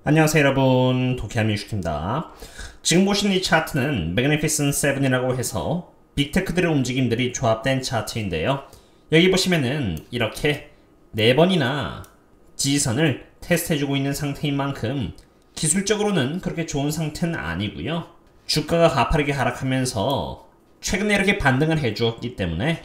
안녕하세요 여러분, 도키하민슈입니다. 지금 보시는 이 차트는 Magnificent 7이라고 해서 빅테크들의 움직임들이 조합된 차트인데요. 여기 보시면은 이렇게 4번이나 지지선을 테스트해주고 있는 상태인 만큼 기술적으로는 그렇게 좋은 상태는 아니고요. 주가가 가파르게 하락하면서 최근에 이렇게 반등을 해주었기 때문에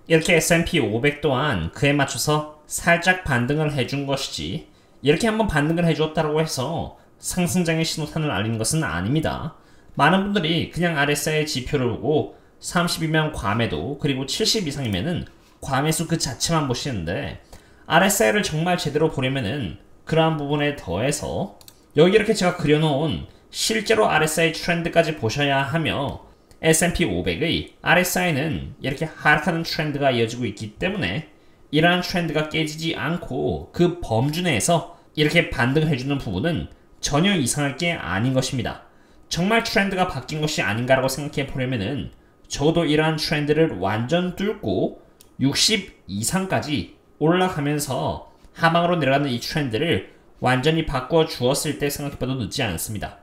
이렇게 S&P 500 또한 그에 맞춰서 살짝 반등을 해준 것이지, 이렇게 한번 반등을 해주었다고 해서 상승장의 신호탄을 알리는 것은 아닙니다. 많은 분들이 그냥 RSI 지표를 보고 30이면 과매도, 그리고 70 이상이면은 과매수 그 자체만 보시는데, RSI를 정말 제대로 보려면은 그러한 부분에 더해서 여기 이렇게 제가 그려놓은 실제로 RSI 트렌드까지 보셔야 하며, S&P 500의 RSI는 이렇게 하락하는 트렌드가 이어지고 있기 때문에 이러한 트렌드가 깨지지 않고 그 범주 내에서 이렇게 반등을 해주는 부분은 전혀 이상할 게 아닌 것입니다. 정말 트렌드가 바뀐 것이 아닌가라고 생각해 보려면은 적어도 이러한 트렌드를 완전 뚫고 60 이상까지 올라가면서 하방으로 내려가는 이 트렌드를 완전히 바꿔 주었을 때 생각해봐도 늦지 않습니다.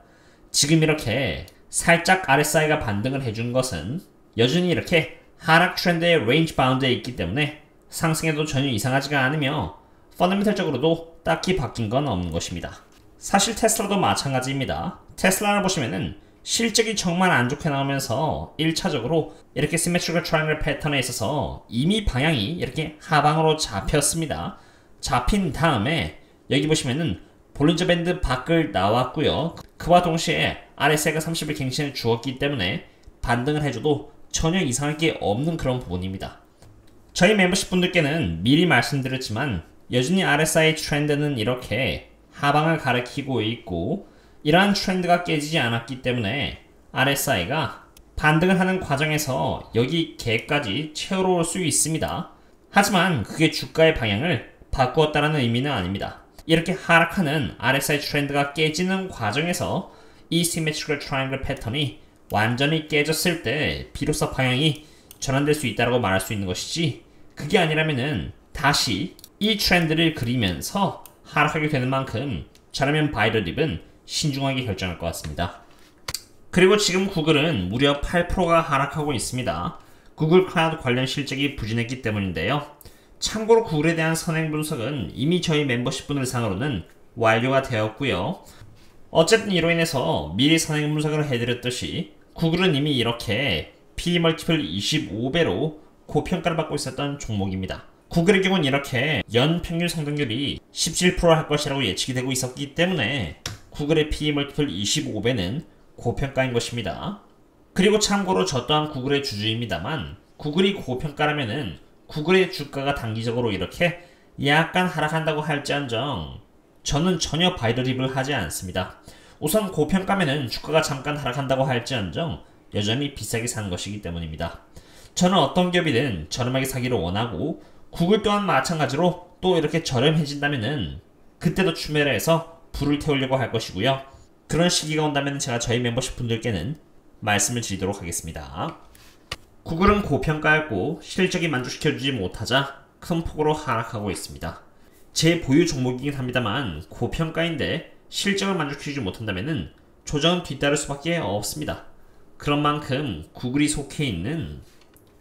지금 이렇게 살짝 RSI가 반등을 해준 것은 여전히 이렇게 하락 트렌드의 레인지 바운드에 있기 때문에 상승에도 전혀 이상하지가 않으며 펀더멘털적으로도 딱히 바뀐 건 없는 것입니다. 사실 테슬라도 마찬가지입니다. 테슬라를 보시면은 실적이 정말 안 좋게 나오면서 1차적으로 이렇게 시메트리컬 트라이앵글 패턴에 있어서 이미 방향이 이렇게 하방으로 잡혔습니다. 잡힌 다음에 여기 보시면은 볼린저 밴드 밖을 나왔고요. 그와 동시에 RSI가 30을 갱신해 주었기 때문에 반등을 해줘도 전혀 이상할 게 없는 그런 부분입니다. 저희 멤버십 분들께는 미리 말씀드렸지만 여전히 RSI 트렌드는 이렇게 하방을 가리키고 있고, 이러한 트렌드가 깨지지 않았기 때문에 RSI가 반등을 하는 과정에서 여기 갭까지 채우러 올 수 있습니다. 하지만 그게 주가의 방향을 바꾸었다는 의미는 아닙니다. 이렇게 하락하는 RSI 트렌드가 깨지는 과정에서 이 시메트리컬 트라이앵글 패턴이 완전히 깨졌을 때 비로소 방향이 전환될 수 있다고 말할 수 있는 것이지, 그게 아니라면은 다시 이 트렌드를 그리면서 하락하게 되는 만큼 저라면 바이더립은 신중하게 결정할 것 같습니다. 그리고 지금 구글은 무려 8%가 하락하고 있습니다. 구글 클라우드 관련 실적이 부진했기 때문인데요. 참고로 구글에 대한 선행 분석은 이미 저희 멤버십 분들 상으로는 완료가 되었고요. 어쨌든 이로 인해서 미리 선행 분석을 해드렸듯이 구글은 이미 이렇게 PE 멀티플 25배로 고평가를 받고 있었던 종목입니다. 구글의 경우는 이렇게 연평균 성장률이 17%를 할 것이라고 예측이 되고 있었기 때문에 구글의 PE 멀티플 25배는 고평가인 것입니다. 그리고 참고로 저 또한 구글의 주주입니다만, 구글이 고평가라면은 구글의 주가가 단기적으로 이렇게 약간 하락한다고 할지언정 저는 전혀 바이더립을 하지 않습니다. 우선 고평가면은 주가가 잠깐 하락한다고 할지언정 여전히 비싸게 사는 것이기 때문입니다. 저는 어떤 기업이든 저렴하게 사기를 원하고, 구글 또한 마찬가지로 또 이렇게 저렴해진다면은 그때도 추매를 해서 불을 태우려고 할 것이고요. 그런 시기가 온다면 제가 저희 멤버십 분들께는 말씀을 드리도록 하겠습니다. 구글은 고평가였고 실적이 만족시켜주지 못하자 큰 폭으로 하락하고 있습니다. 제 보유 종목이긴 합니다만 고평가인데 실적을 만족시키지 못한다면 조정은 뒤따를 수밖에 없습니다. 그런 만큼 구글이 속해 있는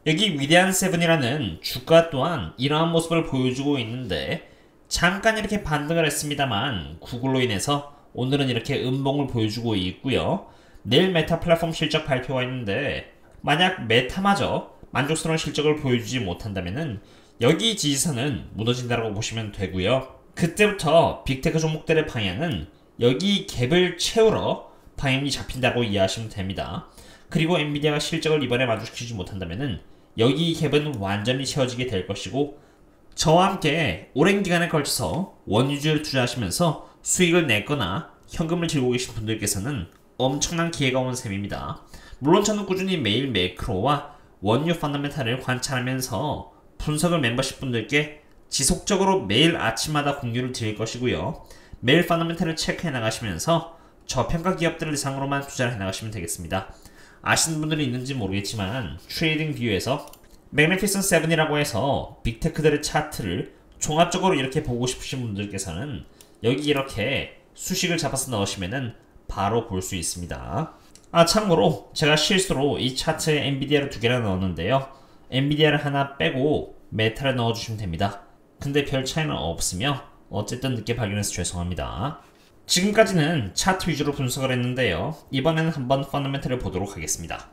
여기 위대한 세븐이라는 주가 또한 이러한 모습을 보여주고 있는데, 잠깐 이렇게 반등을 했습니다만 구글로 인해서 오늘은 이렇게 음봉을 보여주고 있고요. 내일 메타 플랫폼 실적 발표가 있는데 만약 메타마저 만족스러운 실적을 보여주지 못한다면 여기 지지선은 무너진다고 보시면 되고요. 그때부터 빅테크 종목들의 방향은 여기 갭을 채우러 방향이 잡힌다고 이해하시면 됩니다. 그리고 엔비디아가 실적을 이번에 만족시키지 못한다면 여기 갭은 완전히 채워지게 될 것이고, 저와 함께 오랜 기간에 걸쳐서 원유주를 투자하시면서 수익을 내거나 현금을 들고 계신 분들께서는 엄청난 기회가 온 셈입니다. 물론 저는 꾸준히 매일 매크로와 원유 펀더멘탈을 관찰하면서 분석을 멤버십 분들께 지속적으로 매일 아침마다 공유를 드릴 것이고요. 매일 펀더멘탈을 체크해 나가시면서 저평가 기업들을 대상으로만 투자를 해 나가시면 되겠습니다. 아시는 분들이 있는지 모르겠지만 트레이딩 뷰에서 Magnificent 7이라고 해서 빅테크들의 차트를 종합적으로 이렇게 보고 싶으신 분들께서는 여기 이렇게 수식을 잡아서 넣으시면은 바로 볼 수 있습니다. 참고로 제가 실수로 이 차트에 엔비디아를 두 개나 넣었는데요. 엔비디아를 하나 빼고 메타를 넣어주시면 됩니다. 근데 별 차이는 없으며 어쨌든 늦게 발견해서 죄송합니다. 지금까지는 차트 위주로 분석을 했는데요. 이번에는 한번 펀더멘털을 보도록 하겠습니다.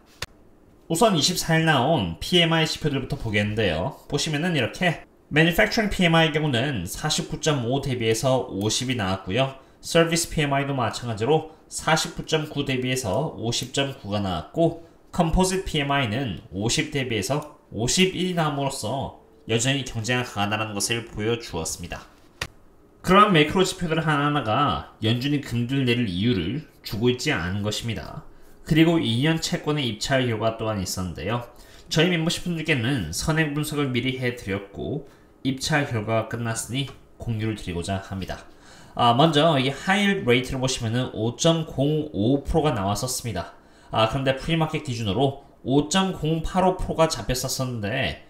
우선 24일 나온 PMI 지표들부터 보겠는데요. 보시면은 이렇게 Manufacturing PMI의 경우는 49.5 대비해서 50이 나왔고요. Service PMI도 마찬가지로 49.9 대비해서 50.9가 나왔고 Composite PMI는 50 대비해서 51이 나옴으로써 여전히 경쟁이 강하다는 것을 보여주었습니다. 그러한 매크로 지표들 하나하나가 연준이 금리를 내릴 이유를 주고 있지 않은 것입니다. 그리고 2년 채권의 입찰 결과 또한 있었는데요. 저희 멤버십 분들께는 선행 분석을 미리 해드렸고 입찰 결과가 끝났으니 공유를 드리고자 합니다. 먼저 이 하이힐 레이트를 보시면은 5.05%가 나왔었습니다. 그런데 프리마켓 기준으로 5.085%가 잡혔었는데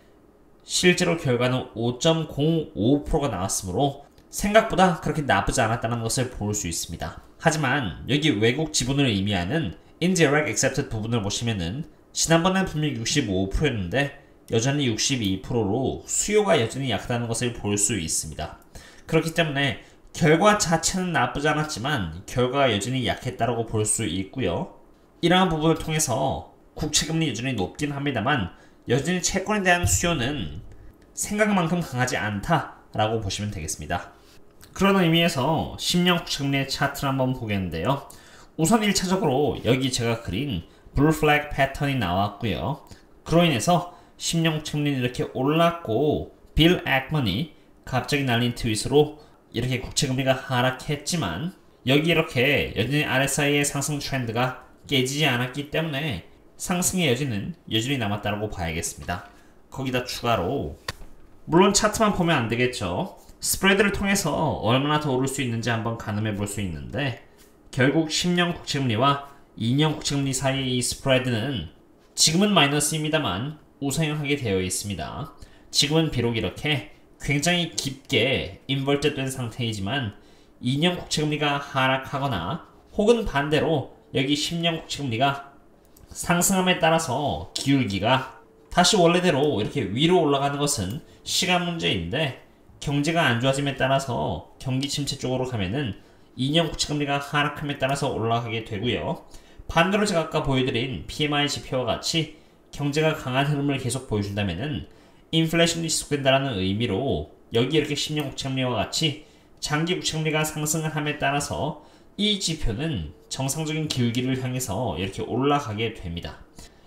실제로 결과는 5.05%가 나왔으므로 생각보다 그렇게 나쁘지 않았다는 것을 볼 수 있습니다. 하지만 여기 외국 지분을 의미하는 Indirect Accepted 부분을 보시면은 지난번에는 분명히 65%였는데 여전히 62%로 수요가 여전히 약하다는 것을 볼 수 있습니다. 그렇기 때문에 결과 자체는 나쁘지 않았지만 결과가 여전히 약했다고 볼 수 있고요. 이러한 부분을 통해서 국채금리 여전히 높긴 합니다만 여전히 채권에 대한 수요는 생각만큼 강하지 않다라고 보시면 되겠습니다. 그런 의미에서 10년 국채금리의 차트를 한번 보겠는데요. 우선 1차적으로 여기 제가 그린 블루 플래그 패턴이 나왔고요. 그로 인해서 10년 국채금리는 이렇게 올랐고 빌 액먼이 갑자기 날린 트윗으로 이렇게 국채금리가 하락했지만 여기 이렇게 여전히 RSI의 상승 트렌드가 깨지지 않았기 때문에 상승의 여지는 여전히 남았다고 봐야겠습니다. 거기다 추가로 물론 차트만 보면 안 되겠죠. 스프레드를 통해서 얼마나 더 오를 수 있는지 한번 가늠해 볼 수 있는데 결국 10년 국채금리와 2년 국채금리 사이의 이 스프레드는 지금은 마이너스입니다만 우상향하게 되어 있습니다. 지금은 비록 이렇게 굉장히 깊게 인버트 된 상태이지만 2년 국채금리가 하락하거나 혹은 반대로 여기 10년 국채금리가 상승함에 따라서 기울기가 다시 원래대로 이렇게 위로 올라가는 것은 시간 문제인데 경제가 안 좋아짐에 따라서 경기 침체 쪽으로 가면은 2년 국채금리가 하락함에 따라서 올라가게 되고요. 반대로 제가 아까 보여드린 PMI 지표와 같이 경제가 강한 흐름을 계속 보여준다면은 인플레이션이 지속된다는 의미로 여기 이렇게 10년 국채금리와 같이 장기 국채금리가 상승을 함에 따라서 이 지표는 정상적인 기울기를 향해서 이렇게 올라가게 됩니다.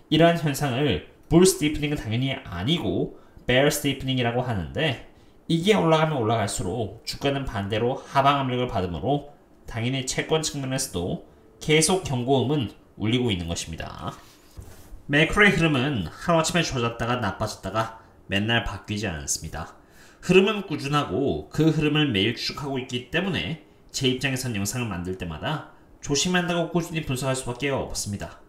이러한 현상을 불 스티프닝은 당연히 아니고 베어 스티프닝이라고 하는데 이게 올라가면 올라갈수록 주가는 반대로 하방 압력을 받으므로 당연히 채권 측면에서도 계속 경고음은 울리고 있는 것입니다. 매크로의 흐름은 하루아침에 좋아졌다가 나빠졌다가 맨날 바뀌지 않습니다. 흐름은 꾸준하고 그 흐름을 매일 추적하고 있기 때문에 제 입장에선 영상을 만들 때마다 조심한다고 꾸준히 분석할 수밖에 없습니다.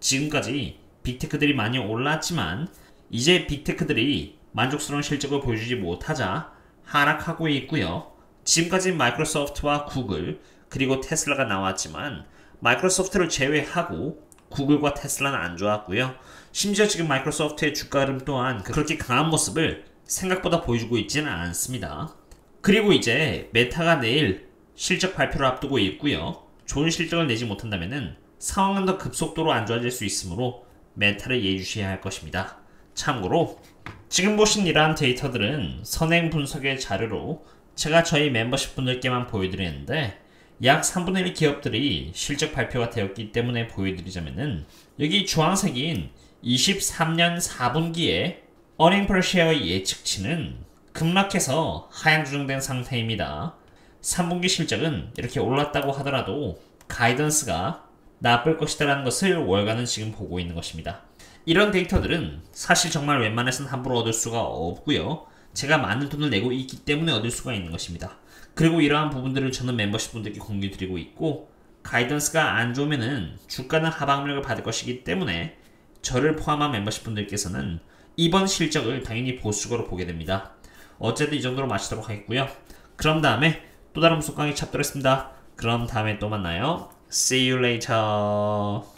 지금까지 빅테크들이 많이 올랐지만 이제 빅테크들이 만족스러운 실적을 보여주지 못하자 하락하고 있고요. 지금까지 마이크로소프트와 구글 그리고 테슬라가 나왔지만 마이크로소프트를 제외하고 구글과 테슬라는 안 좋았고요. 심지어 지금 마이크로소프트의 주가 흐름 또한 그렇게 강한 모습을 생각보다 보여주고 있지는 않습니다. 그리고 이제 메타가 내일 실적 발표를 앞두고 있고요. 좋은 실적을 내지 못한다면 상황은 더 급속도로 안 좋아질 수 있으므로 메타를 예의주시해야 할 것입니다. 참고로 지금 보신 이러한 데이터들은 선행 분석의 자료로 제가 저희 멤버십 분들께만 보여드리는데 약 3분의 1 기업들이 실적 발표가 되었기 때문에 보여드리자면은 여기 주황색인 23년 4분기에 earning per share의 예측치는 급락해서 하향 조정된 상태입니다. 3분기 실적은 이렇게 올랐다고 하더라도 가이던스가 나쁠 것이다라는 것을 월간은 지금 보고 있는 것입니다. 이런 데이터들은 사실 정말 웬만해서는 함부로 얻을 수가 없고요. 제가 많은 돈을 내고 있기 때문에 얻을 수가 있는 것입니다. 그리고 이러한 부분들을 저는 멤버십 분들께 공유드리고 있고 가이던스가 안 좋으면은 주가는 하방력을 받을 것이기 때문에 저를 포함한 멤버십 분들께서는 이번 실적을 당연히 보수적으로 보게 됩니다. 어쨌든 이 정도로 마치도록 하겠고요. 그런 다음에 또 다른 분석 강의 찾도록 하겠습니다. 그럼 다음에 또 만나요. See you later.